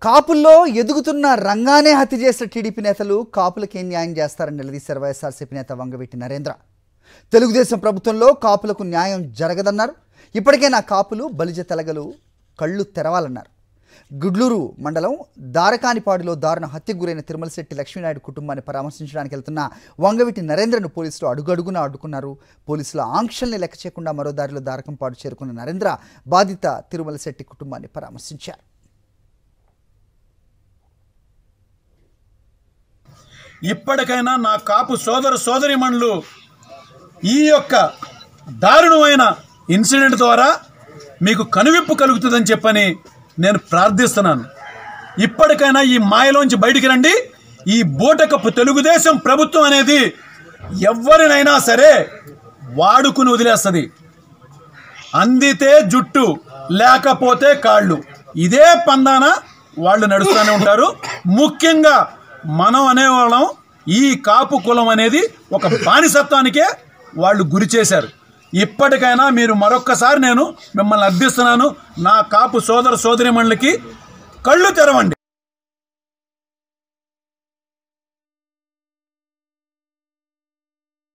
కాపుల్లో ఎదుగుతున్న రంగానే హత్య చేసిన టీడీపీ నేతలు కాపులకి ఏం న్యాయం చేస్తారని నిలదీశారు వైఎస్ఆర్సీపీ నేత వంగవీటి నరేంద్ర. తెలుగుదేశం ప్రభుత్వంలో కాపులకు న్యాయం జరగదన్నారు. ఇప్పటికైనా కాపులు బలిజ తెలగలు కళ్ళు తెరవాలన్నారు. గుడ్లూరు మండలం దారకానిపాడులో దారుణ హత్యకు గురైన తిరుమలశెట్టి లక్ష్మీనాయుడు కుటుంబాన్ని పరామర్శించడానికి వెళ్తున్న వంగవీటి నరేంద్రను పోలీసులు అడుగడుగునా అడ్డుకున్నారు. పోలీసుల ఆంక్షల్ని లెక్క చేయకుండా మరో దారిలో దారకంపాడు చేరుకున్న నరేంద్ర బాధిత తిరుమలశెట్టి కుటుంబాన్ని పరామర్శించారు. ఇప్పటికైనా నా కాపు సోదర సోదరీమణులు ఈ యొక్క దారుణమైన ఇన్సిడెంట్ ద్వారా మీకు కనువిప్పు కలుగుతుందని చెప్పని నేను ప్రార్థిస్తున్నాను. ఇప్పటికైనా ఈ మాయలోంచి బయటికి రండి. ఈ బూటకపు తెలుగుదేశం ప్రభుత్వం అనేది ఎవరినైనా సరే వాడుకుని వదిలేస్తుంది. అందితే జుట్టు లేకపోతే కాళ్ళు, ఇదే పందాన వాళ్ళు నడుస్తూనే ఉంటారు. ముఖ్యంగా మనం అనేవాళ్ళం ఈ కాపు కులం అనేది ఒక బానిసత్వానికే వాళ్ళు గురి చేశారు. ఇప్పటికైనా మీరు మరొక్కసారి నేను మిమ్మల్ని అర్థిస్తున్నాను, నా కాపు సోదర సోదరీమణులకి కళ్ళు తెరవండి.